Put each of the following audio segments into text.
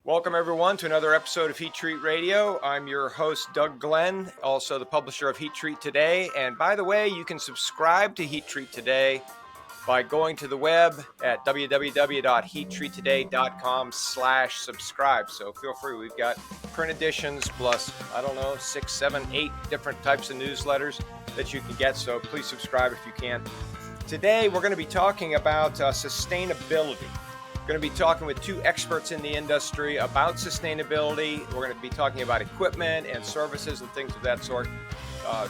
Welcome, everyone, to another episode of Heat Treat Radio. I'm your host, Doug Glenn, also the publisher of Heat Treat Today. And by the way, you can subscribe to Heat Treat Today by going to the web at www.heattreattoday.com/subscribe. So feel free. We've got print editions plus, 6, 7, 8 different types of newsletters that you can get. So please subscribe if you can. Today, we're going to be talking about sustainability. We're going to be talking with two experts in the industry about sustainability. We're going to be talking about equipment and services and things of that sort.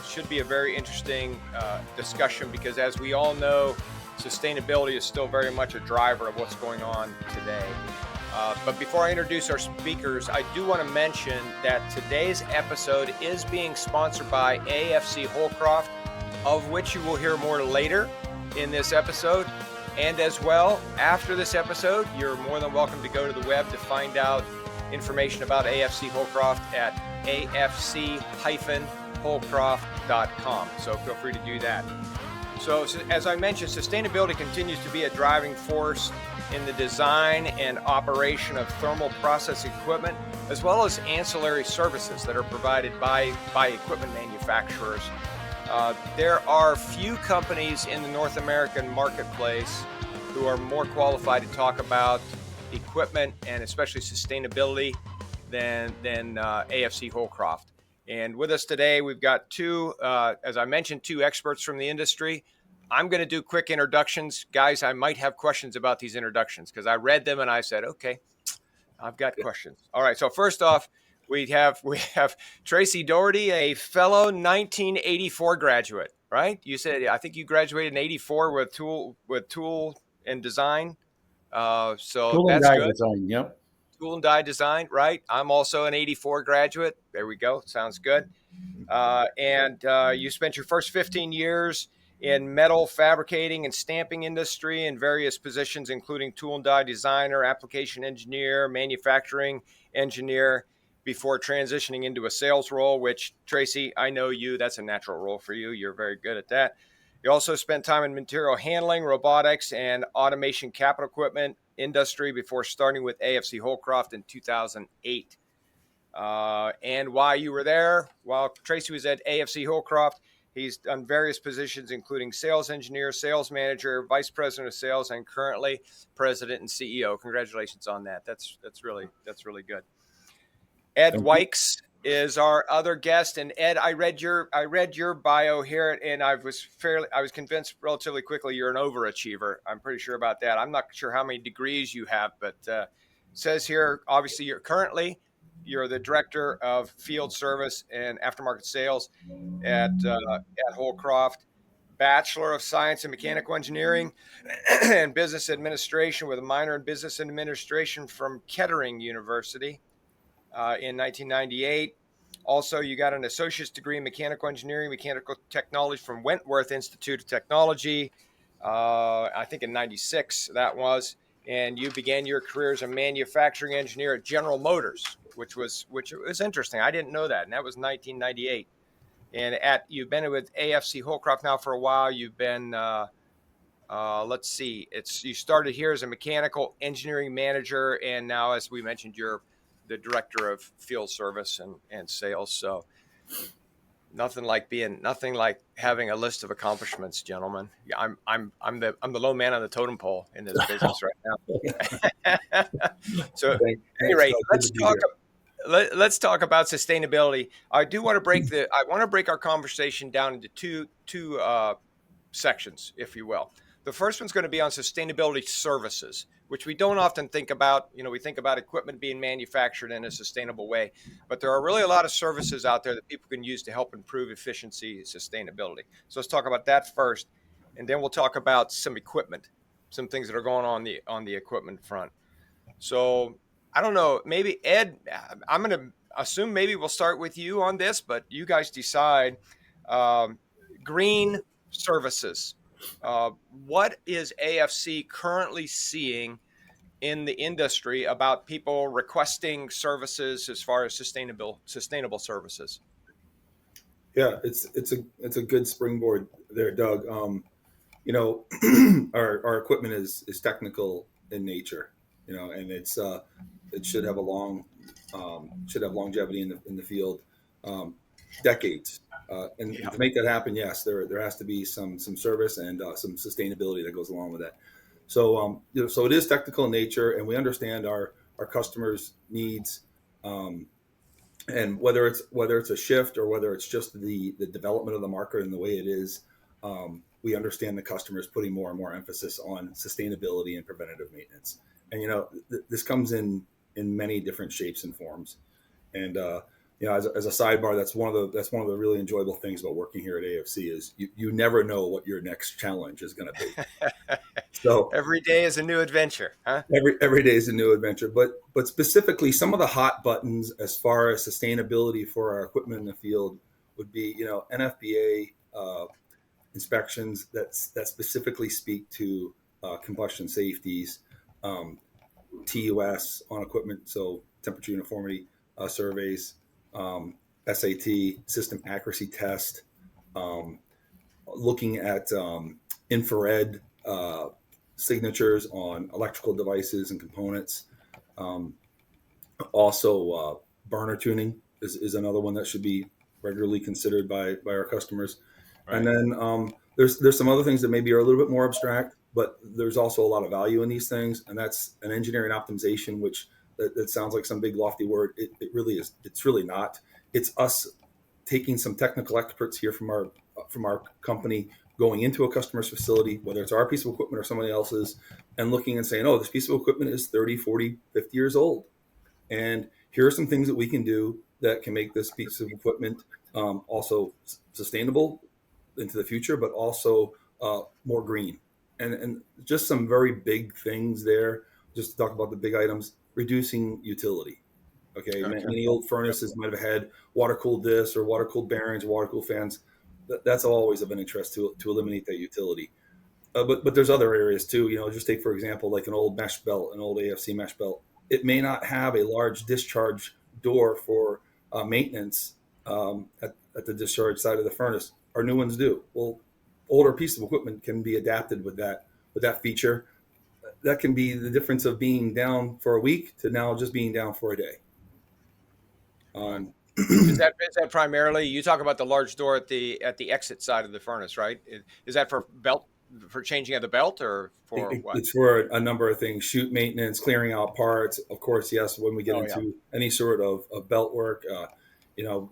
Should be a very interesting discussion because, as we all know, sustainability is still very much a driver of what's going on today. But before I introduce our speakers, I do want to mention that today's episode is being sponsored by AFC Holcroft, of which you will hear more later in this episode. And as well, after this episode, you're more than welcome to go to the web to find out information about AFC Holcroft at afc-holcroft.com. So feel free to do that. So as I mentioned, sustainability continues to be a driving force in the design and operation of thermal processing equipment, as well as ancillary services that are provided by equipment manufacturers. There are few companies in the North American marketplace who are more qualified to talk about equipment and especially sustainability than AFC Holcroft. And with us today, we've got two, as I mentioned, two experts from the industry. I'm going to do quick introductions. Guys, I might have questions about these introductions because I read them and I said, okay, I've got questions. All right, so first off, we have Tracy Doherty, a fellow 1984 graduate, right? You said, I think you graduated in 84 with tool and design. So Tool and that's die good. design, yep. Tool and die design, right? I'm also an 84 graduate. There we go. Sounds good. And you spent your first 15 years in metal fabricating and stamping industry in various positions, including tool and die designer, application engineer, manufacturing engineer, before transitioning into a sales role, which, Tracy, I know you, that's a natural role for you. You're very good at that. You also spent time in material handling, robotics, and automation capital equipment industry before starting with AFC Holcroft in 2008. And while you were there, while Tracy was at AFC Holcroft, he's done various positions, including sales engineer, sales manager, vice president of sales, and currently president and CEO. Congratulations on that. That's really good. Ed Wykes is our other guest, and Ed, I read your bio here, and I was convinced relatively quickly you're an overachiever. I'm pretty sure about that. I'm not sure how many degrees you have, but it says here, obviously, you're the director of field service and aftermarket sales at Holcroft. Bachelor of Science in Mechanical Engineering and Business Administration with a minor in Business Administration from Kettering University. In 1998. Also, you got an associate's degree in mechanical engineering, mechanical technology from Wentworth Institute of Technology, I think in 96 that was. And you began your career as a manufacturing engineer at General Motors, which was interesting. I didn't know that. And that was 1998. And you've been with AFC Holcroft now for a while. You've been, let's see, you started here as a mechanical engineering manager. And now, as we mentioned, you're the director of field service and sales. So nothing like having a list of accomplishments, gentlemen. I'm the low man on the totem pole in this business right now. So at any rate, let's talk about sustainability. I want to break our conversation down into two sections, if you will. The first one's going to be on sustainability services, which we don't often think about. We think about equipment being manufactured in a sustainable way, but there are really a lot of services out there that people can use to help improve efficiency and sustainability. So let's talk about that first, and then we'll talk about some equipment, some things that are going on the equipment front. So I don't know, maybe Ed, I'm going to assume maybe we'll start with you on this, but you guys decide. Green services. What is AFC currently seeing in the industry about people requesting services as far as sustainable services? Yeah, it's a good springboard there, Doug. our equipment is technical in nature, and it should have a long should have longevity in the field, um, decades. And Yeah. to make that happen, yes, there has to be some service and some sustainability that goes along with that. So so it is technical in nature, and we understand our customers' needs. Um, and whether it's a shift or whether it's just the development of the market and the way it is, we understand the customers putting more and more emphasis on sustainability and preventative maintenance. And this comes in many different shapes and forms. And as a sidebar, that's one of the really enjoyable things about working here at AFC is you never know what your next challenge is going to be. So Every day is a new adventure, huh? every day is a new adventure. But specifically, some of the hot buttons as far as sustainability for our equipment in the field would be, NFPA inspections that specifically speak to combustion safeties, um, TUS on equipment, so temperature uniformity surveys, um, SAT system accuracy test, um, looking at infrared signatures on electrical devices and components. Um, Also, burner tuning is another one that should be regularly considered by our customers. And Right. then there's some other things that maybe are a little bit more abstract, but there's also a lot of value in these things, and that's an engineering optimization, which that sounds like some big lofty word. It really is. It's really not. It's us taking some technical experts here from our company, going into a customer's facility, whether it's our piece of equipment or somebody else's, and looking and saying, oh, this piece of equipment is 30, 40, 50 years old, and here are some things that we can do that can make this piece of equipment also sustainable into the future, but also more green. And just some very big things there. Just to talk about the big items, reducing utility. Okay, Okay. many old Yep. furnaces might have had water cooled discs or water cooled bearings, water cooled fans. That's always of an interest to eliminate that utility. But there's other areas too. Just take for example, like an old mesh belt, an old AFC mesh belt. It may not have a large discharge door for maintenance at the discharge side of the furnace. Our new ones do. Well, older piece of equipment can be adapted with that feature. That can be the difference of being down for a week to now just being down for a day. Right. Um, Is that primarily you talk about the large door at the exit side of the furnace, right? Is that for changing of the belt or for what? It's for a number of things: shoot maintenance, clearing out parts. Of course, yes. When we get Oh yeah. into any sort of belt work, you know,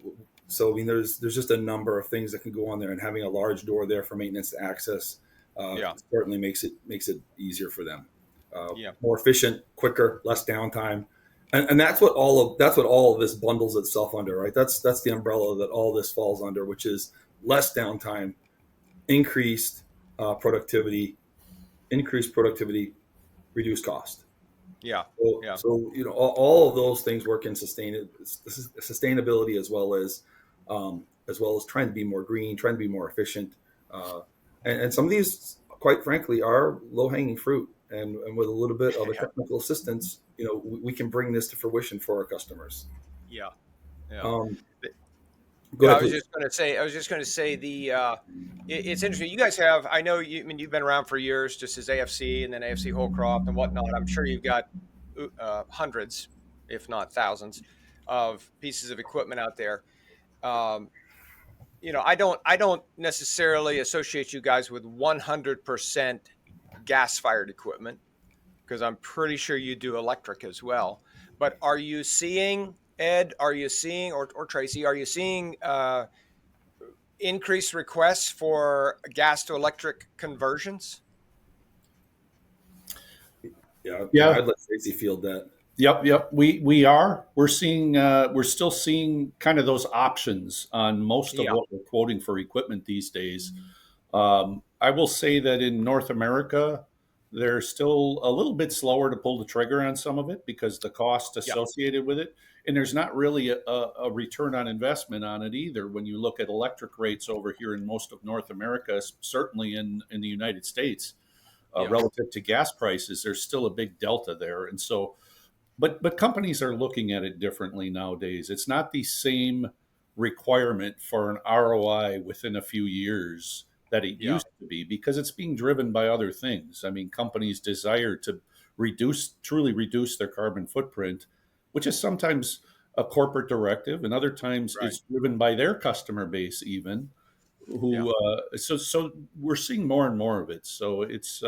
so I mean, there's just a number of things that can go on there, and having a large door there for maintenance to access Yeah. certainly makes it easier for them, Yeah. more efficient, quicker, less downtime, and that's what all of this bundles itself under, right? That's the umbrella that all this falls under, which is less downtime, increased productivity, increase productivity, reduce cost. Yeah. Yeah. So all of those things work in sustainability as well as trying to be more green, trying to be more efficient, uh, and some of these, quite frankly, are low hanging fruit. And with a little bit of a technical assistance, we can bring this to fruition for our customers. Yeah. Yeah. Um, Go Yeah, ahead, I was please. just going to say. I was just going to say it's interesting. You guys have. I know you. I mean, you've been around for years, just as AFC and then AFC Holcroft and whatnot. I'm sure you've got hundreds, if not thousands, of pieces of equipment out there. Um, I don't necessarily associate you guys with 100% gas fired equipment because I'm pretty sure you do electric as well. But are you seeing Ed? Are you seeing or Tracy? Are you seeing increased requests for gas to electric conversions? Yeah, yeah, Yeah. I'd let Tracy field that. Yep. Yep. We are. We're still seeing kind of those options on most of Yeah, what we're quoting for equipment these days. I will say that in North America, they're still a little bit slower to pull the trigger on some of it because the cost yeah, associated with it, and there's not really a return on investment on it either. When you look at electric rates over here in most of North America, certainly in the United States, yeah, relative to gas prices, there's still a big delta there, and so but companies are looking at it differently nowadays. It's not the same requirement for an ROI within a few years that it Yeah. used to be, because it's being driven by other things. I mean, companies desire to truly reduce their carbon footprint, which is sometimes a corporate directive, and other times Right. it's driven by their customer base, even Yeah. who. So we're seeing more and more of it. So it's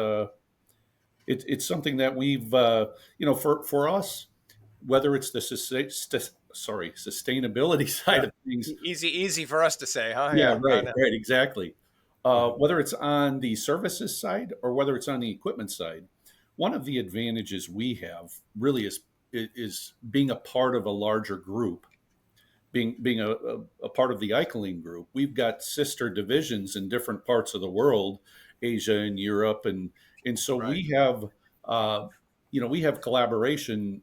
something that we've for us, whether it's the sustainability side Yeah. of things. Easy for us to say, huh? Yeah, Yeah. I right, know. right, exactly. Whether it's on the services side or whether it's on the equipment side, one of the advantages we have really is being a part of a larger group, being a part of the Icaline group. We've got sister divisions in different parts of the world, Asia and Europe, and so Right. uh, we have collaboration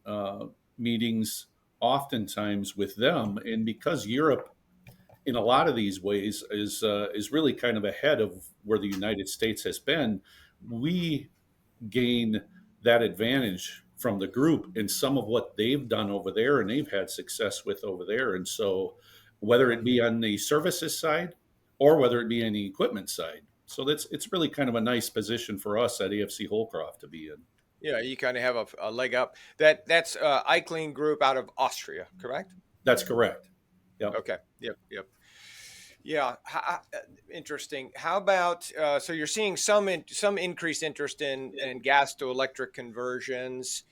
meetings oftentimes with them, and because Europe in a lot of these ways is really kind of ahead of where the United States has been, we gain that advantage from the group in some of what they've done over there and they've had success with over there. And so whether it be on the services side or whether it be on the equipment side. So it's really kind of a nice position for us at AFC Holcroft to be in. Yeah, you kind of have a leg up. That's Eichling Group out of Austria, correct? That's correct. Yep. Okay. Yep. Yeah. Interesting. How about so you're seeing some increased interest in gas to electric conversions.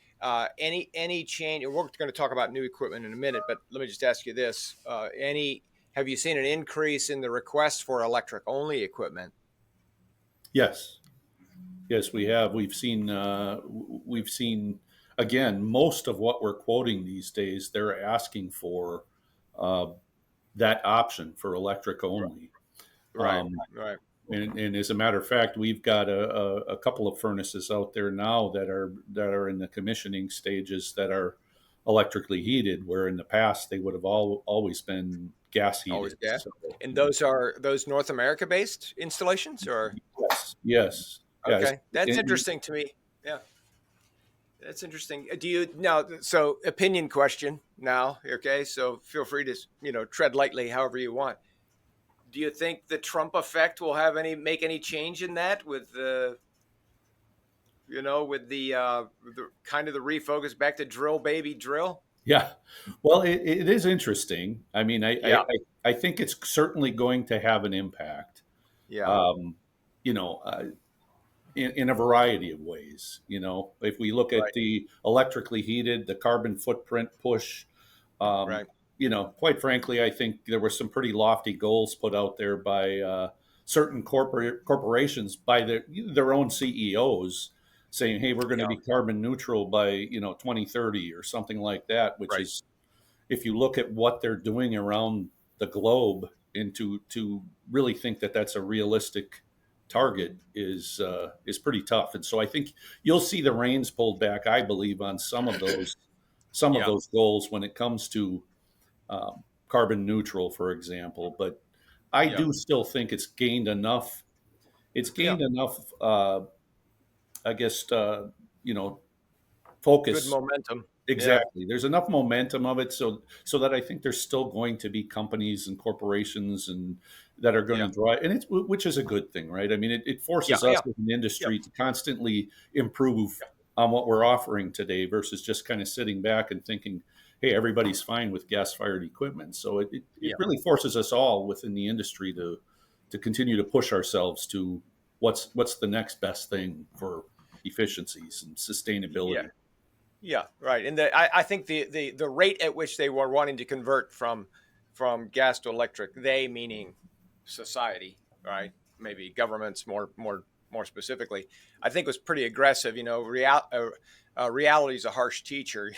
Any change? And we're going to talk about new equipment in a minute, but let me just ask you this: any have you seen an increase in the request for electric only equipment? Yes. Yes, we have. We've seen again most of what we're quoting these days. They're asking for uh, that option for electric only. Right. Um, Right. and as a matter of fact, we've got a couple of furnaces out there now that are in the commissioning stages that are electrically heated, where in the past they would have always been gas Always heated. gas. So, And those North America based installations, or yes, yes, yes. okay, that's interesting to me. Yeah. That's interesting. Do you now? So, opinion question now. Okay, so feel free to tread lightly, however you want. Do you think the Trump effect will make any change in that with the with the kind of the refocus back to drill baby drill? Yeah, well, it is interesting. I mean, Yeah, I think it's certainly going to have an impact. yeah, Um, you know, in a variety of ways. If we look at right, the electrically heated, the carbon footprint push, um, right, quite frankly, I think there were some pretty lofty goals put out there by certain corporations, by their own CEOs, saying, "Hey, we're going to yeah, be carbon neutral by 2030 or something like that." Which right, is, if you look at what they're doing around the globe, and to really think that that's a realistic target is pretty tough. And so I think you'll see the reins pulled back, I believe, on some of yeah, those goals when it comes to carbon neutral, for example. But I yeah, do still think it's gained enough. It's yeah. gained enough, I guess, Good focus. momentum. Yeah, Exactly. There's enough momentum of it, so that I think there's still going to be companies and corporations and that are going yeah, to drive, and which is a good thing, right? I mean, it yeah, forces us yeah, as an yeah, industry to constantly improve on what we're offering today versus just kind of sitting back and thinking, hey, everybody's fine with gas-fired equipment. So it yeah, really forces us all within the industry to continue to push ourselves to what's the next best thing for efficiencies and yeah. sustainability. Yeah, right. And I think the rate at which they were wanting to convert from gas to electric, they meaning society, right? Maybe governments more specifically, I think was pretty aggressive. Reality is a harsh teacher.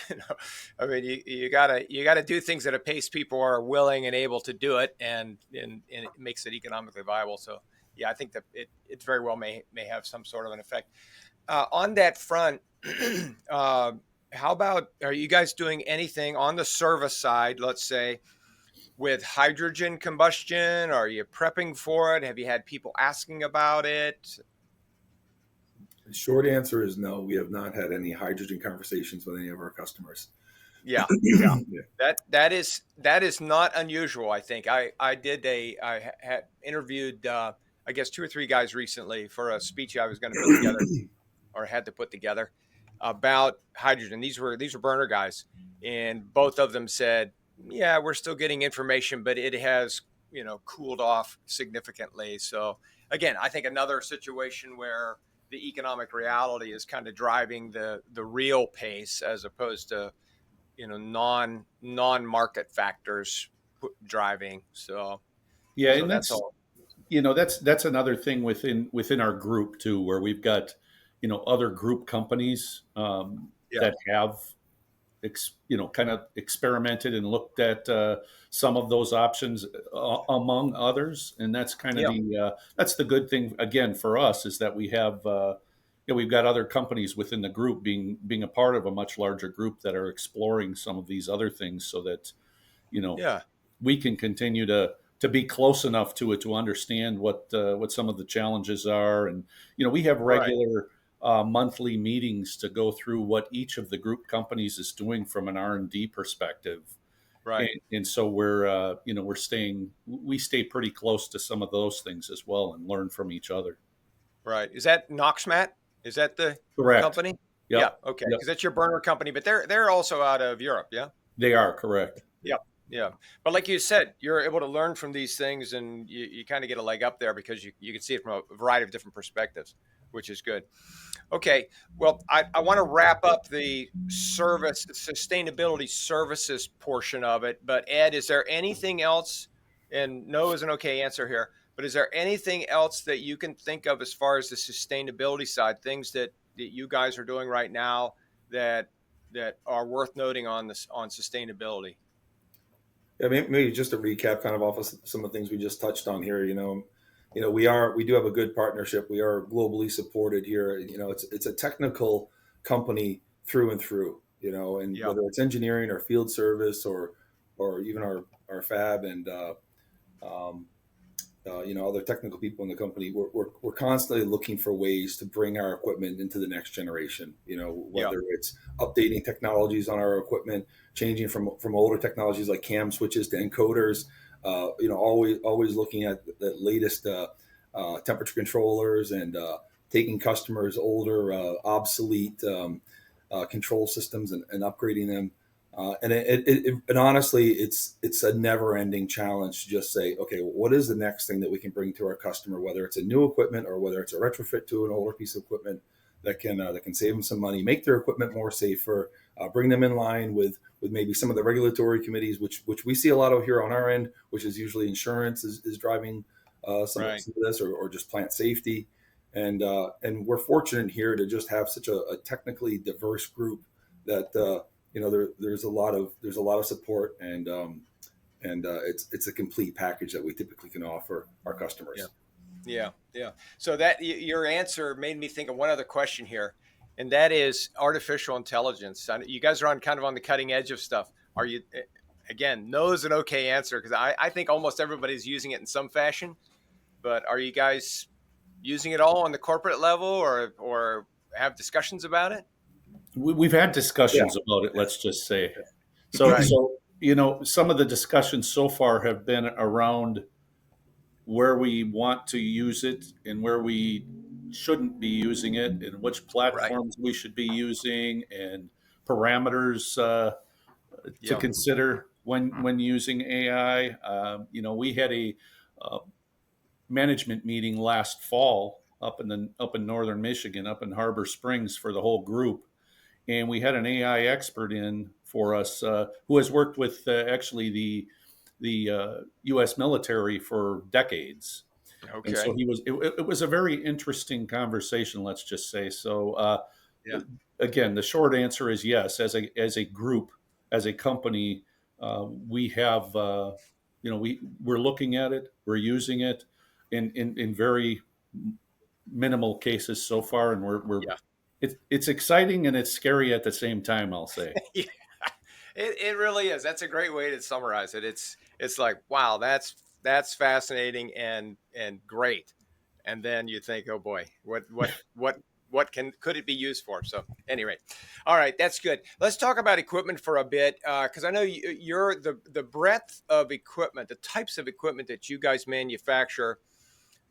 I mean, you gotta do things at a pace people are willing and able to do it, and it makes it economically viable. So yeah, I think that it very well may have some sort of an effect on that front. uh, how about, are you guys doing anything on the service side, let's say, with hydrogen combustion? Are you prepping for it? Have you had people asking about it? The short answer is no. We have not had any hydrogen conversations with any of our customers. Yeah, yeah. Yeah. That is not unusual. I think I had interviewed I guess, 2 or 3 guys recently for a speech I was going to put together or had to put together about hydrogen. These were burner guys, and both of them said, "Yeah, we're still getting information, but it has cooled off significantly." So again, I think another situation where the economic reality is kind of driving the real pace as opposed to non market factors driving. So Yeah, so and that's that's all. that's another thing within our group too, where we've got other group companies Yeah. that have kind of experimented and looked at some of those options among others, and that's kind of Yeah. that's the good thing again for us is that we have we've got other companies within the group being a part of a much larger group that are exploring some of these other things so that you know Yeah. we can continue to be close enough to it to understand what some of the challenges are, and we have Right. regular monthly meetings to go through what each of the group companies is doing from an R&D perspective, and, Right. and so we stay pretty close to some of those things as well and learn from each other. Right. Is that Noxmat? Is that the Correct. company? Yeah. Yep. Okay. Yep. Because that's your burner company, but they're also out of Europe. Yeah. They are correct. Yeah. Yeah. But like you said, you're able to learn from these things, and you kind of get a leg up there because you can see it from a variety of different perspectives, which is good. Okay. Well, I want to wrap up the sustainability services portion of it. But Ed, is there anything else? And no is an okay answer here. But is there anything else that you can think of as far as the sustainability side, things that you guys are doing right now that are worth noting on this on sustainability? Yeah, maybe just to recap, kind of off of some of the things we just touched on here. We do have a good partnership. We are globally supported here. It's a technical company through and through. And Yeah. whether it's engineering or field service or even our fab and um, other technical people in the company, we're constantly looking for ways to bring our equipment into the next generation. Yeah. Whether it's updating technologies on our equipment, changing from older technologies like cam switches to encoders. Always looking at the latest temperature controllers and taking customers' older, obsolete control systems and upgrading them. And honestly, it's a never-ending challenge to just say, okay, what is the next thing that we can bring to our customer, whether it's a new equipment or whether it's a retrofit to an older piece of equipment that can save them some money, make their equipment more safer, bring them in line with maybe some of the regulatory committees, which we see a lot of here on our end, which is usually insurance is driving some of Right. this, or just plant safety, and we're fortunate here to just have such a technically diverse group that. There's a lot of support, and it's a complete package that we typically can offer our Yeah. customers. Yeah, yeah. So that your answer made me think of one other question here, and that is artificial intelligence. You guys are on the cutting edge of stuff. Are you? Again, no is an okay answer because I think almost everybody's using it in some fashion. But are you guys using it all on the corporate level, or have discussions about it? We've had Yeah, discussions about it, let's just say. So, Right. so some of the discussions so far have been around where we want to use it and where we shouldn't be using it, and which Right. platforms we should be using, and parameters to Yeah. consider when using AI. We had a uh, management meeting last fall up in northern Michigan, up in Harbor Springs for the whole group, and we had an AI expert in for us who has worked with actually the U.S. military for decades, and so Okay. it was a very interesting conversation. Let's just say so. Yeah. Again, the short answer is yes. As a group, as a company, we have we're looking at it, we're using it in very minimal cases so far, and we're Yeah. it's exciting and it's scary at the same time, I'll say. Yeah. It really is. That's a great way to summarize it. It's like, wow, that's fascinating and great. And then you think, oh boy, what could it be used for? So anyway, all right, that's good. Let's talk about equipment for a bit because I know you're the breadth of equipment, the types of equipment that you guys manufacture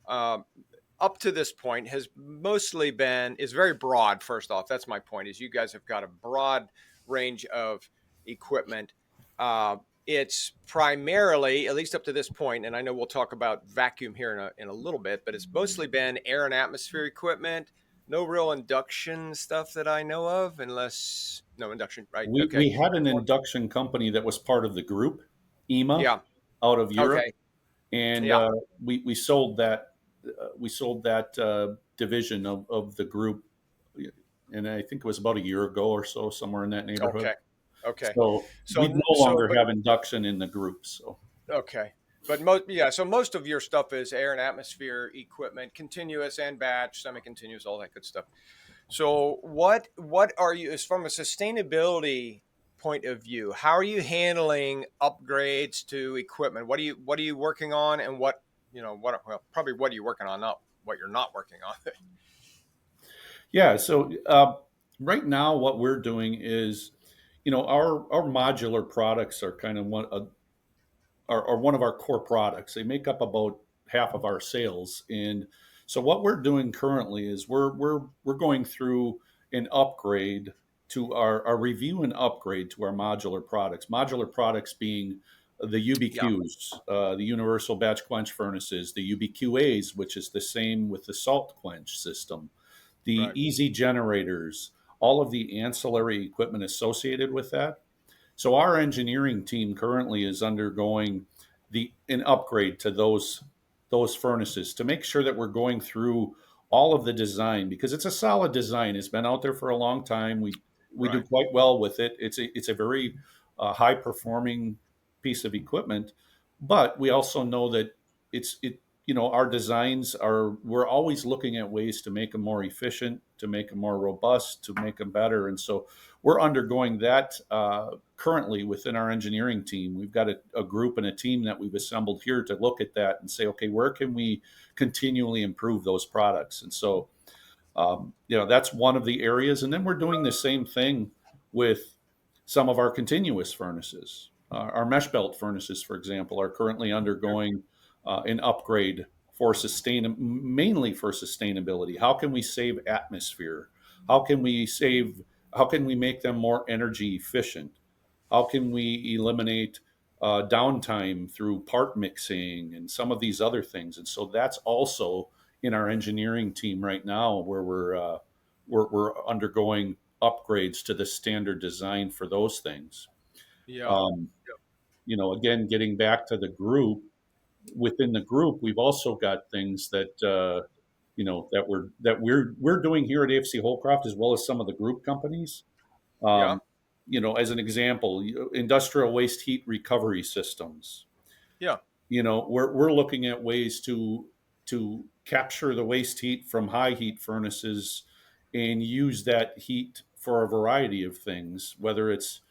up to this point has mostly been is very broad. First off, that's my point. Is you guys have got a broad range of equipment. It's primarily, at least up to this point, and I know we'll talk about vacuum here in a little bit, but it's mostly been air and atmosphere equipment. No real induction stuff that I know of, unless no induction, right? Okay. We had an induction company that was part of the group, EMA, Yeah. out of Europe, Okay. and Yeah. we sold that division of the group, and I think it was about a year ago or so, somewhere in that neighborhood. Okay. Okay. So we no longer have induction in the group. So okay. But so most of your stuff is air and atmosphere equipment, continuous and batch, semi-continuous, all that good stuff. So what are you, as from a sustainability point of view, how are you handling upgrades to equipment? What are you working on, and probably what are you working on, not what you're not working on? Yeah. So right now, what we're doing is, our modular products are kind of one of our core products. They make up about half of our sales, and so what we're doing currently is we're going through an upgrade to our review and upgrade to our modular products. Modular products being the UBQs, the universal batch quench furnaces, the UBQAs, which is the same with the salt quench system, the easy generators, all of the ancillary equipment associated with that. So our engineering team currently is undergoing an upgrade to those furnaces to make sure that we're going through all of the design, because it's a solid design. It's been out there for a long time. We do quite well with it. It's a very high performing piece of equipment, but we also know that our designs we're always looking at ways to make them more efficient, to make them more robust, to make them better. And so we're undergoing that currently within our engineering team. We've got a group and a team that we've assembled here to look at that and say, okay, where can we continually improve those products? And so, that's one of the areas. And then we're doing the same thing with some of our continuous furnaces. Our mesh belt furnaces, for example, are currently undergoing an upgrade mainly for sustainability. How can we save atmosphere? How can we make them more energy efficient? How can we eliminate downtime through part mixing and some of these other things? And so that's also in our engineering team right now, where we're undergoing upgrades to the standard design for those things. Yeah. Again, getting back to the group, within the group, we've also got things that we're doing here at AFC Holdcroft, as well as some of the group companies. As an example, industrial waste heat recovery systems. Yeah. We're looking at ways to capture the waste heat from high heat furnaces and use that heat for a variety of things, whether it's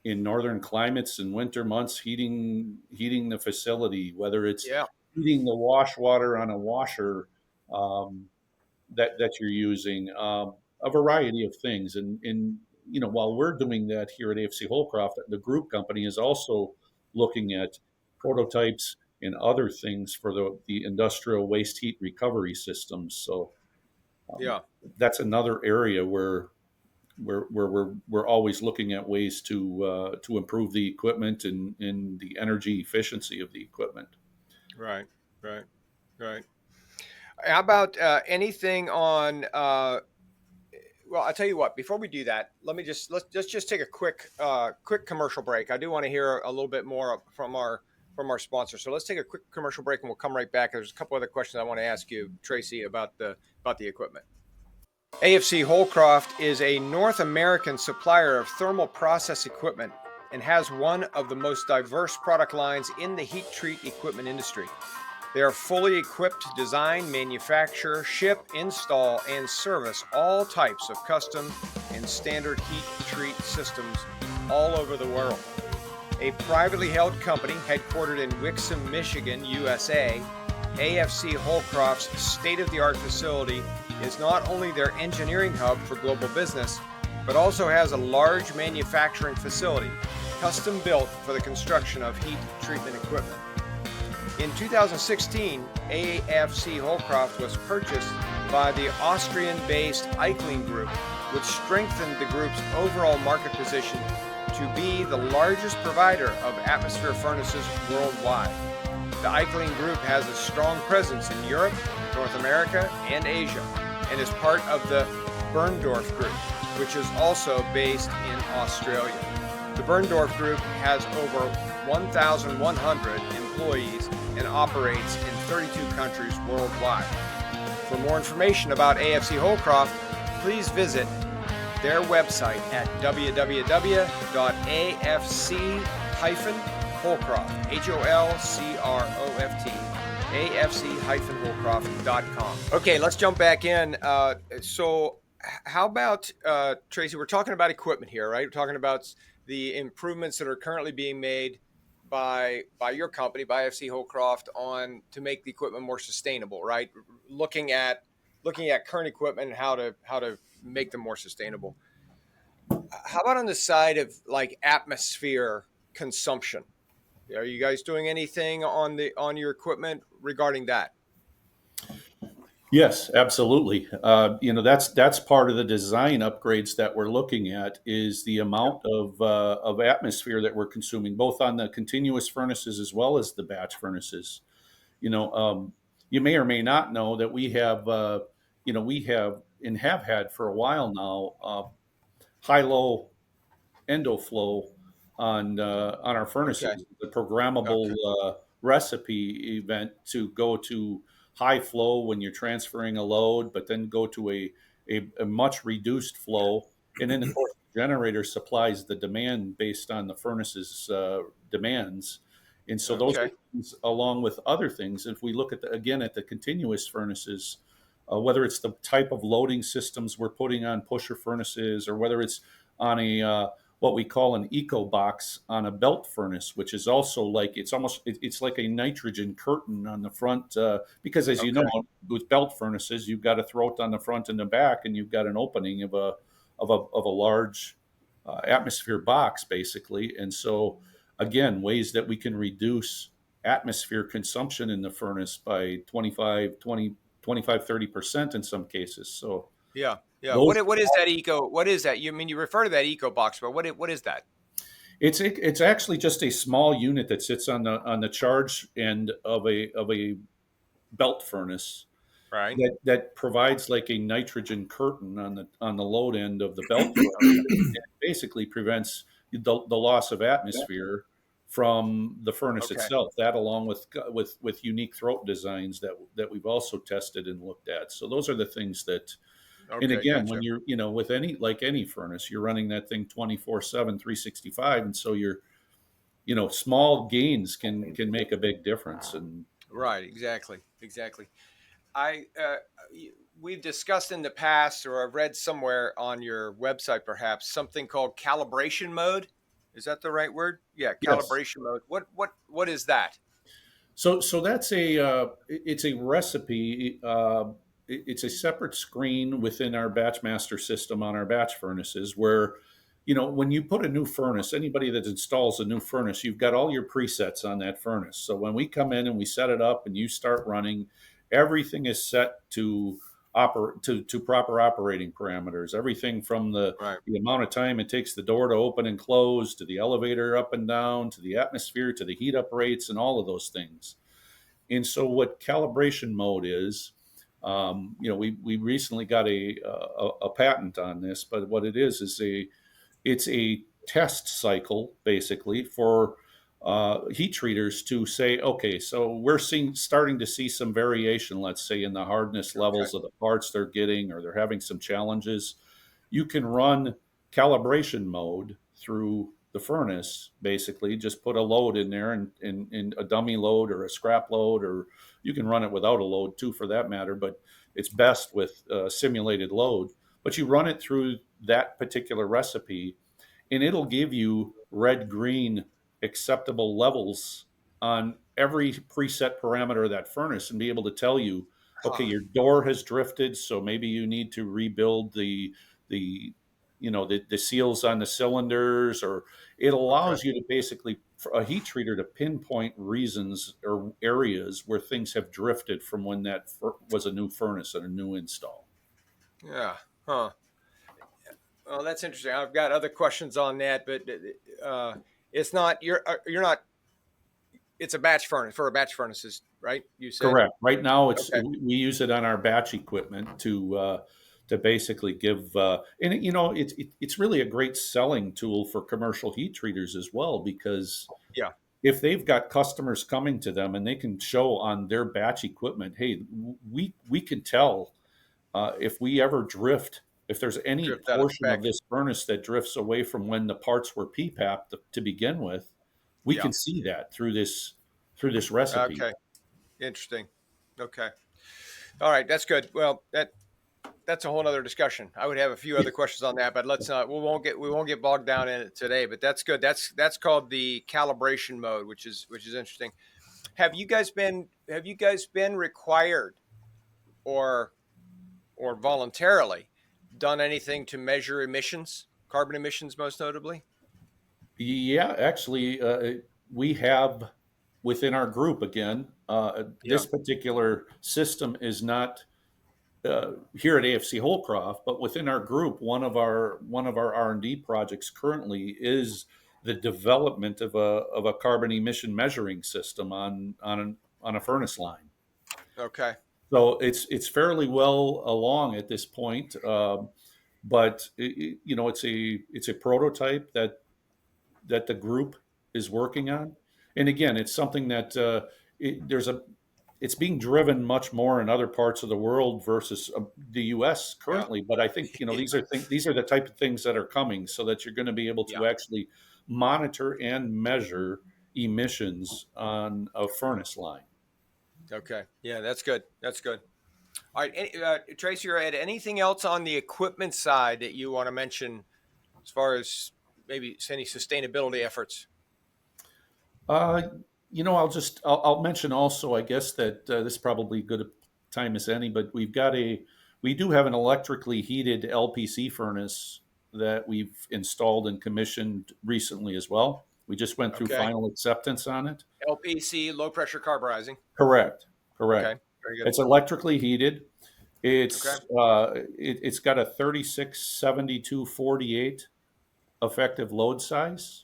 in northern climates and winter months, heating the facility, whether it's heating the wash water on a washer that you're using, a variety of things. And while we're doing that here at AFC Holdcroft, the group company is also looking at prototypes and other things for the industrial waste heat recovery systems. So that's another area where we're always looking at ways to improve the equipment and the energy efficiency of the equipment. Right. How about anything on? Well, I'll tell you what. Before we do that, let's just take a quick commercial break. I do want to hear a little bit more from our sponsor. So let's take a quick commercial break, and we'll come right back. There's a couple other questions I want to ask you, Tracy, about the equipment. AFC Holdcroft is a North American supplier of thermal process equipment and has one of the most diverse product lines in the heat treat equipment industry. They are fully equipped to design, manufacture, ship, install, and service all types of custom and standard heat treat systems all over the world. A privately held company headquartered in Wixom, Michigan, USA, AFC Holdcroft's state-of-the-art facility is not only their engineering hub for global business, but also has a large manufacturing facility, custom built for the construction of heat treatment equipment. In 2016, AFC Holcroft was purchased by the Austrian-based Eichling Group, which strengthened the group's overall market position to be the largest provider of atmosphere furnaces worldwide. The Eichling Group has a strong presence in Europe, North America, and Asia, and is part of the Berndorf Group, which is also based in Australia. The Berndorf Group has over 1,100 employees and operates in 32 countries worldwide. For more information about AFC Holcroft, please visit their website at www.afc-holcroft, Holcroft, afc-holcroft.com. Okay, let's jump back in. So how about, Tracy, we're talking about equipment here, right? We're talking about the improvements that are currently being made by your company, by AFC Holcroft, on to make the equipment more sustainable, right? Looking at current equipment and how to make them more sustainable. How about on the side of like atmosphere consumption? Are you guys doing anything on your equipment regarding that? Yes, absolutely. That's part of the design upgrades that we're looking at is the amount of atmosphere that we're consuming, both on the continuous furnaces as well as the batch furnaces. You may or may not know that we have and have had for a while now high-low EndoFlow on our Okay. furnaces, the programmable recipe event to go to high flow when you're transferring a load, but then go to a much reduced flow. And then, of course, the generator supplies the demand based on the furnace's demands. And so those are Okay. things, along with other things. If we look at at the continuous furnaces, whether it's the type of loading systems we're putting on pusher furnaces, or whether it's on a what we call an eco box on a belt furnace, which is also like it's like a nitrogen curtain on the front, because as you know, Okay. with belt furnaces, you've got a throat on the front and the back, and you've got an opening of a large atmosphere box, basically. And so, again, ways that we can reduce atmosphere consumption in the furnace by 30% in some cases. So Yeah. Yeah. those What is that eco? What is that? You refer to that eco box, but what is that? it's actually just a small unit that sits on the charge end of a belt furnace Right. that provides like a nitrogen curtain on the load end of the belt furnace. It basically prevents the loss of atmosphere from the furnace Okay. itself. That, along with unique throat designs that we've also tested and looked at. So those are the things that. And Okay. again, when Gotcha. you're, with any furnace, you're running that thing 24/7, 365. And so small gains can make a big difference. And Right. Exactly. Exactly. I we've discussed in the past, or I've read somewhere on your website, perhaps something called calibration mode. Is that the right word? Yeah, yes. calibration mode. What is that? So that's it's a recipe. It's a separate screen within our batch master system on our batch furnaces where, when you put a new furnace, anybody that installs a new furnace, you've got all your presets on that furnace. So when we come in and we set it up and you start running, everything is set to to proper operating parameters. Everything from Right. the amount of time it takes the door to open and close, to the elevator up and down, to the atmosphere, to the heat up rates, and all of those things. And so, what calibration mode is, we recently got a patent on this, but what it is it's a test cycle basically for heat treaters to say, okay, so we're starting to see some variation, let's say, in the hardness Okay. levels of the parts they're getting, or they're having some challenges. You can run calibration mode through the furnace, basically. Just put a load in there, and a dummy load or a scrap load, or you can run it without a load too, for that matter, but it's best with simulated load. But you run it through that particular recipe, and it'll give you red, green acceptable levels on every preset parameter of that furnace, and be able to tell you, okay, Huh. your door has drifted, so maybe you need to rebuild the the seals on the cylinders, or it Okay. allows you to basically, for a heat treater, to pinpoint reasons or areas where things have drifted from when that was a new furnace and a new install. Yeah. Huh. Well, that's interesting. I've got other questions on that, but it's not you're not. It's a batch furnace for a batch furnaces, right? You said. Correct. Right now, Okay. we use it on our batch equipment to basically give, and it's really a great selling tool for commercial heat treaters as well, because Yeah. if they've got customers coming to them and they can show on their batch equipment, hey, we can tell if we ever drift, if there's any Drift out of portion of spec. this furnace that drifts away from when the parts were PPAP to begin with, we Yeah. can see that through this recipe. Okay. Interesting. Okay. All right. That's good. Well, that's a whole other discussion. I would have a few other questions on that, but let's not. We won't get bogged down in it today. But that's good. That's called the calibration mode, which is interesting. Have you guys been required or voluntarily done anything to measure emissions, carbon emissions, most notably? Yeah, actually, we have within our group again. Yeah. This particular system is not here at AFC Holcroft, but within our group, one of our R&D projects currently is the development of a carbon emission measuring system on a furnace line. Okay. So it's fairly well along at this point, but it's a prototype that the group is working on. And again, it's something that it's being driven much more in other parts of the world versus the U.S. Yeah. currently. But I think these are the type of things that are coming, so that you're going to be able Yeah. to actually monitor and measure emissions on a furnace line. Okay. Yeah, that's good. That's good. All right, Tracy or Ed, anything else on the equipment side that you want to mention as far as maybe any sustainability efforts? Uh, I'll mention also, I guess, that this is probably good a time as any, but we do have an electrically heated LPC furnace that we've installed and commissioned recently as well. We just went through Okay. final acceptance on it. LPC, low pressure carburizing. Correct, Okay. correct. Very good. It's electrically heated. Okay. It's got a 367248 effective load size,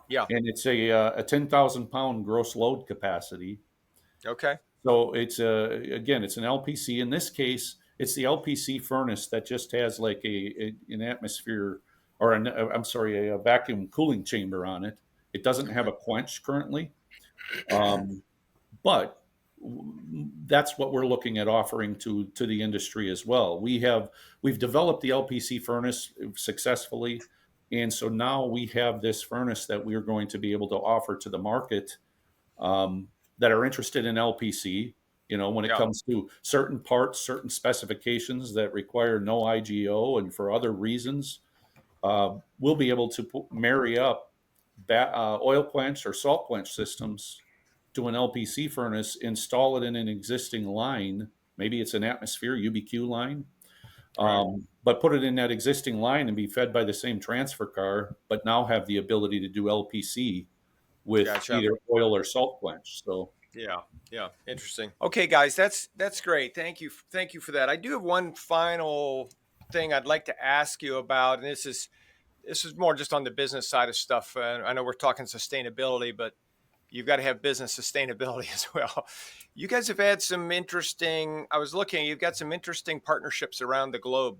Yeah. and it's a 10,000 pound gross load capacity. Okay. So it's an LPC. In this case, it's the LPC furnace that just has like an atmosphere, or I'm sorry, a vacuum cooling chamber on it. It doesn't have Okay. a quench currently, um, but that's what we're looking at offering to the industry as well. We've developed the LPC furnace successfully, and so now we have this furnace that we're going to be able to offer to the market, that are interested in LPC. When it Yeah. comes to certain parts, certain specifications that require no IGO, and for other reasons, we'll be able to marry up oil quench or salt quench systems to an LPC furnace, install it in an existing line. Maybe it's an atmosphere UBQ line, Right. but put it in that existing line and be fed by the same transfer car, but now have the ability to do LPC with Gotcha. either oil or salt quench. So Yeah. Yeah. Interesting. Okay, guys, that's great. Thank you for that. I do have one final thing I'd like to ask you about, and this is more just on the business side of stuff. I know we're talking sustainability, but you've got to have business sustainability as well. You guys have had some interesting. I was looking. You've got some interesting partnerships around the globe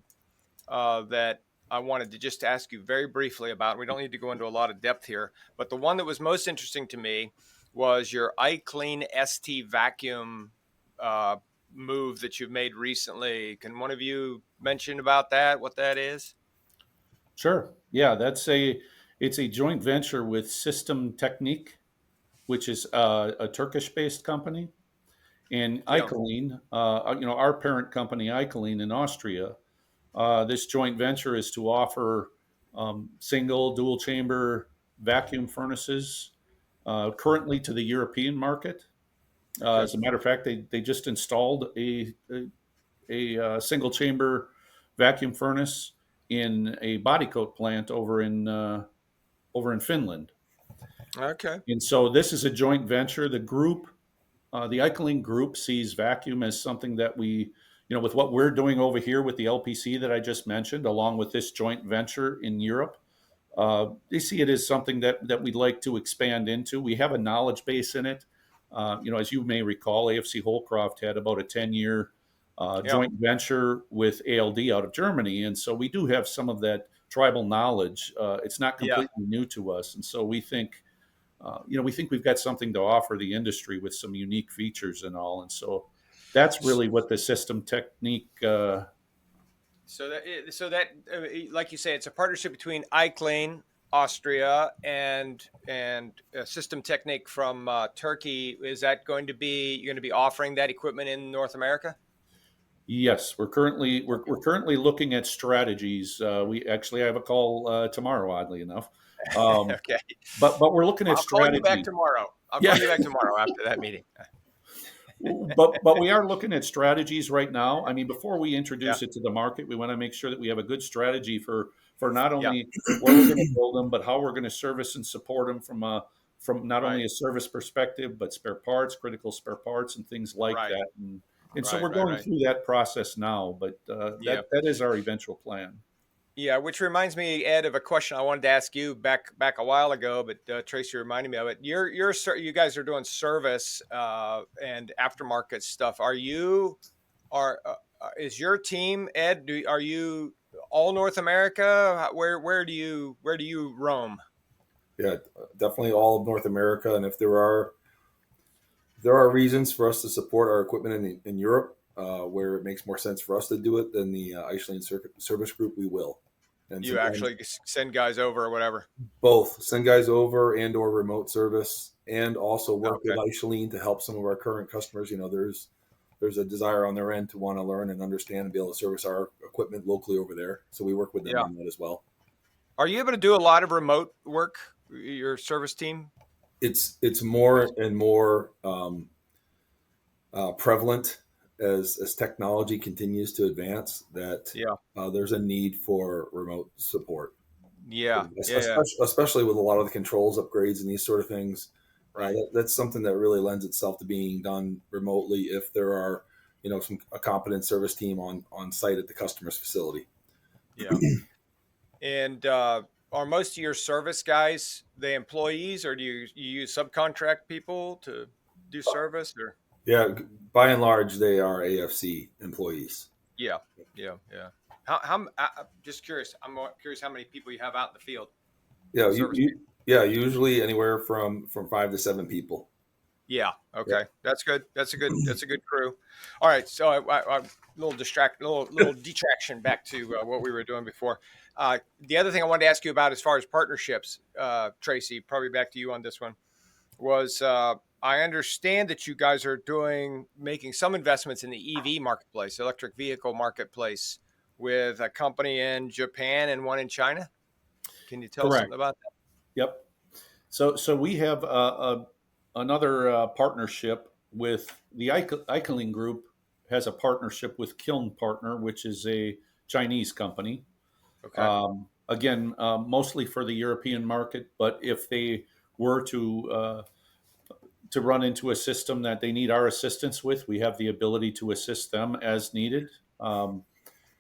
that I wanted to just ask you very briefly about. We don't need to go into a lot of depth here, but the one that was most interesting to me was your iClean ST vacuum uh, move that you've made recently. Can one of you mention about that? What that is? sure, yeah, it's a joint venture with System Technique, which is a Turkish-based company, and Yeah. Icoline, our parent company, Icoline in Austria. This joint venture is to offer single, dual chamber vacuum furnaces currently to the European market. Okay. As a matter of fact, they just installed a single chamber vacuum furnace in a body coat plant over in Finland. Okay. And so this is a joint venture. The group, the Eicheling Group, sees vacuum as something that we, with what we're doing over here with the LPC that I just mentioned, along with this joint venture in Europe, they see it as something that we'd like to expand into. We have a knowledge base in it. As you may recall, AFC Holcroft had about a 10-year joint venture with ALD out of Germany. And so we do have some of that tribal knowledge. It's not Yeah. completely new to us. And so we think we've got something to offer the industry with some unique features and all. And so that's really what the System Technique. So that like you say, it's a partnership between Eichlein, Austria, and System Technique from Turkey. Is that going to be you're going to be offering that equipment in North America? Yes, we're currently looking at strategies. We actually have a call tomorrow, oddly enough. Okay. But we're looking at I'll call you back strategy. tomorrow. I'll Yeah. call you back tomorrow after that meeting. But we are looking at strategies right now. I mean, before we introduce Yeah. it to the market, we want to make sure that we have a good strategy for not Yeah. only where we're going to build them, but how we're going to service and support them from not only Right. a service perspective, but spare parts, critical spare parts, and things like Right. that. And so Right, we're right, going right. through that process now. But Yeah. that is our eventual plan. Yeah, which reminds me, Ed, of a question I wanted to ask you back a while ago, but Tracy reminded me of it. You guys are doing service and aftermarket stuff. Is your team, Ed? Are you all North America? Where do you roam? Yeah, definitely all of North America. And if there are reasons for us to support our equipment in Europe, where it makes more sense for us to do it than the Eichlein Service Group, we will. And You actually send guys over or whatever. both send guys over and/or remote service, and also work Okay. with Eichlein to help some of our current customers. There's a desire on their end to want to learn and understand and be able to service our equipment locally over there. So we work with them Yeah. on that as well. Are you able to do a lot of remote work? Your service team? It's more and more prevalent as technology continues to advance that Yeah. there's a need for remote support. Yeah. Especially with a lot of the controls upgrades and these sort of things. Right. That's something that really lends itself to being done remotely if there are, a competent service team on site at the customer's facility. Yeah. And are most of your service guys the employees, or do you use subcontract people to do service? Or Yeah, by and large, they are AFC employees. yeah. I'm just curious. I'm curious how many people you have out in the field. Yeah, Service usually anywhere from 5 to 7 people. Yeah. Okay. That's good. That's a good crew. All right. So I little detraction back to what we were doing before. The other thing I wanted to ask you about as far as partnerships, Tracy, probably back to you on this one, was I understand that you guys are making some investments in the EV marketplace, electric vehicle marketplace, with a company in Japan and one in China. Can you tell us Correct. something about that? Yep. So we have another partnership with the Eicheling Group has a partnership with Kiln Partner, which is a Chinese company. Okay. Again, mostly for the European market, but if they were to run into a system that they need our assistance with, we have the ability to assist them as needed.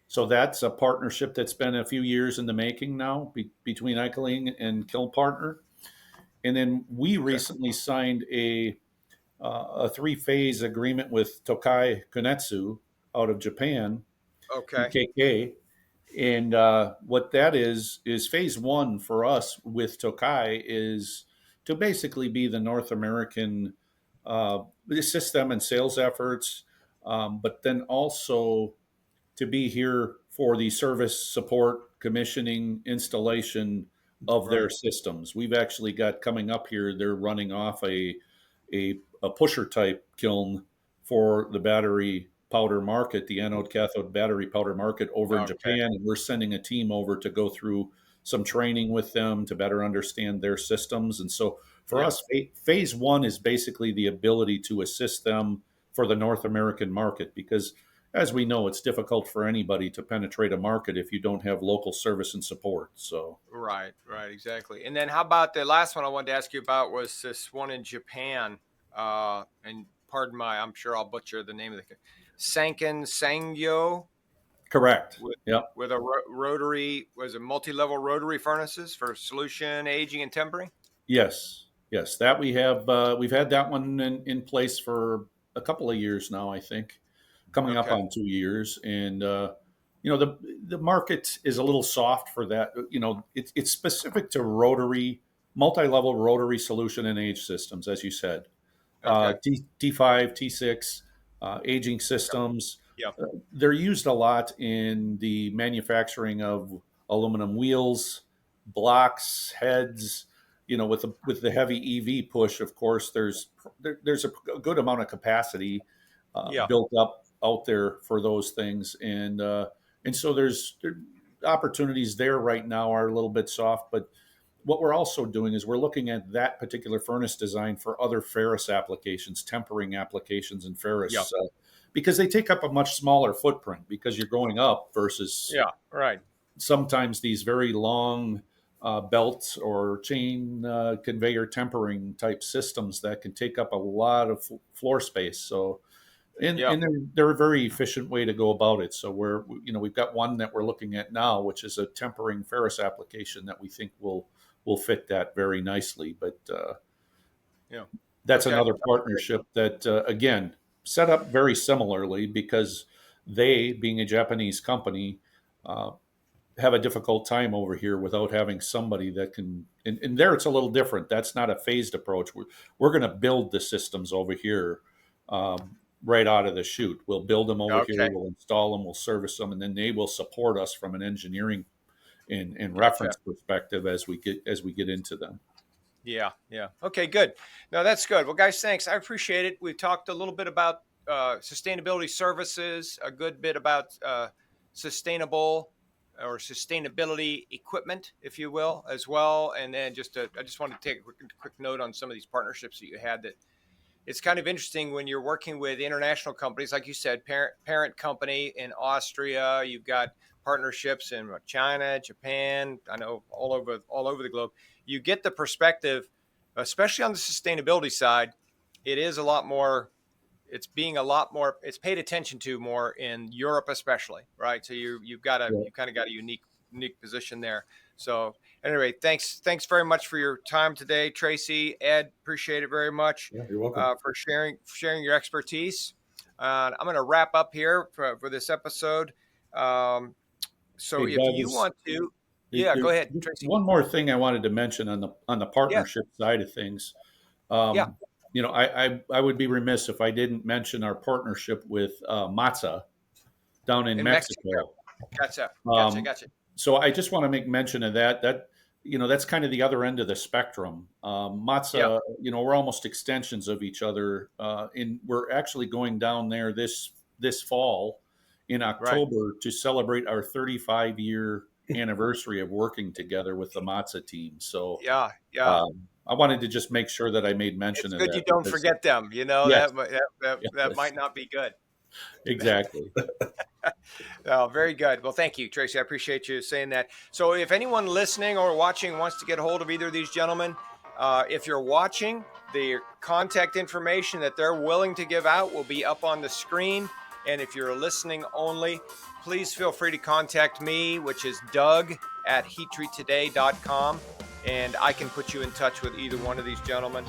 So that's a partnership that's been a few years in the making now between Eicheling and Kiln Partner. And then we recently signed a 3-phase agreement with Tokai Konetsu out of Japan, Okay. TKK. And what that is phase 1 for us with Tokai is to basically be the North American assist them in sales efforts, but then also to be here for the service, support, commissioning, installation of their systems. We've actually got coming up here, they're running off a pusher type kiln for the battery powder market, the anode cathode battery powder market over in Japan. And we're sending a team over to go through some training with them to better understand their systems. And so for us, phase 1 is basically the ability to assist them for the North American market, because as we know, it's difficult for anybody to penetrate a market if you don't have local service and support. So, Right, right, exactly. And then how about the last one I wanted to ask you about was this one in Japan. And pardon I'm sure I'll butcher the name of the Sanken Sangyo correct. with Yep. with a rotary, was it multi-level rotary furnaces for solution aging and tempering? Yes. Yes. That we have. We've had that one in place for a couple of years now, I think, coming up Okay. on 2 years. And, the market is a little soft for that. It's specific to rotary, multi-level rotary solution and age systems, as you said. Okay. T5, T6, aging systems. Yep. They're used a lot in the manufacturing of aluminum wheels, blocks, heads. With the heavy EV push, of course, there's a good amount of capacity Yeah. built up out there for those things, and so opportunities there right now are a little bit soft, but what we're also doing is we're looking at that particular furnace design for other ferrous applications, tempering applications in ferrous, Yep. because they take up a much smaller footprint because you're going up versus Yeah. Right. sometimes these very long belt or chain conveyor tempering type systems that can take up a lot of floor space. So, and they're a very efficient way to go about it. So we've got one that we're looking at now, which is a tempering ferrous application that we think will fit that very nicely. But that's Okay. another partnership that again set up very similarly because they, being a Japanese company, have a difficult time over here without having somebody that can. And there, it's a little different. That's not a phased approach. We're going to build the systems over here. Right out of the chute. We'll build them over here, we'll install them, we'll service them, and then they will support us from an engineering and reference perspective as we get into them. Yeah. Yeah. Okay, good. No, that's good. Well, guys, thanks. I appreciate it. We talked a little bit about sustainability services, a good bit about sustainable or sustainability equipment, if you will, as well. And then I just wanted to take a quick note on some of these partnerships that you had that it's kind of interesting when you're working with international companies, like you said, parent company in Austria. You've got partnerships in China, Japan. I know all over the globe. You get the perspective, especially on the sustainability side. It is a lot more. It's paid attention to more in Europe, especially, right? So you've kind of got a unique position there. So anyway, thanks very much for your time today, Tracy. Ed, appreciate it very much. Yeah, you're welcome. For sharing your expertise. I'm going to wrap up here for this episode. So Hey, if Doug, you want to, go ahead, Tracy. One more thing I wanted to mention on the partnership side of things. I would be remiss if I didn't mention our partnership with Matza down in Mexico. Gotcha. So I just want to make mention of that. That's kind of the other end of the spectrum. Matza, we're almost extensions of each other. We're actually going down there this fall in October to celebrate our 35-year anniversary of working together with the Matza team. So I wanted to just make sure that I made mention of that. It's good you don't forget them. That might not be good. Exactly. Oh, very good. Well, thank you, Tracy. I appreciate you saying that. So if anyone listening or watching wants to get a hold of either of these gentlemen, if you're watching, the contact information that they're willing to give out will be up on the screen. And if you're listening only, please feel free to contact me, which is Doug@heattreattoday.com, and I can put you in touch with either one of these gentlemen.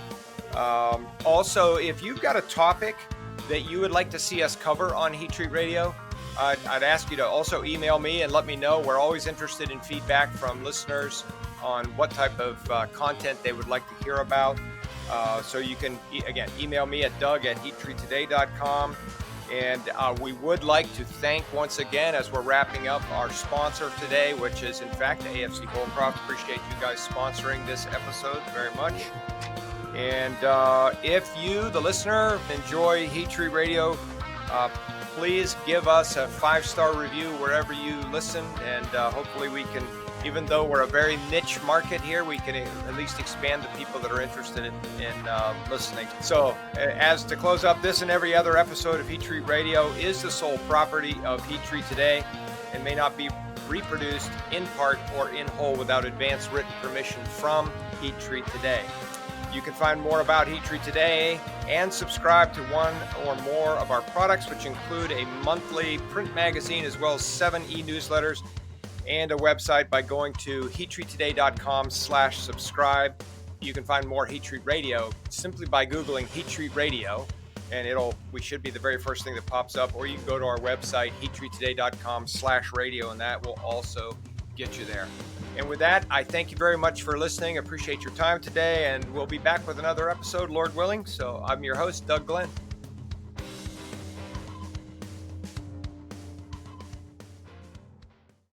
Also, if you've got a topic that you would like to see us cover on Heat Treat Radio, I'd ask you to also email me and let me know. We're always interested in feedback from listeners on what type of content they would like to hear about. So you can, again, email me at Doug@heattreattoday.com. And we would like to thank once again, as we're wrapping up, our sponsor today, which is in fact AFC Holdcroft. Appreciate you guys sponsoring this episode very much. And if you, the listener, enjoy Heat Treat Radio, please give us a 5-star review wherever you listen, and hopefully we can Even though we're a very niche market here, we can at least expand the people that are interested in listening. So, as to close up, this and every other episode of Heat Treat Radio is the sole property of Heat Treat Today and may not be reproduced in part or in whole without advance written permission from Heat Treat Today. You can find more about Heat Treat Today and subscribe to one or more of our products, which include a monthly print magazine as well as 7 e-newsletters and a website by going to heattreattoday.com/subscribe. You can find more Heat Treat Radio simply by Googling Heat Treat Radio, and we should be the very first thing that pops up, or you can go to our website, heattreattoday.com/radio, and that will also get you there. And with that, I thank you very much for listening. Appreciate your time today, and we'll be back with another episode, Lord willing. So I'm your host, Doug Glenn.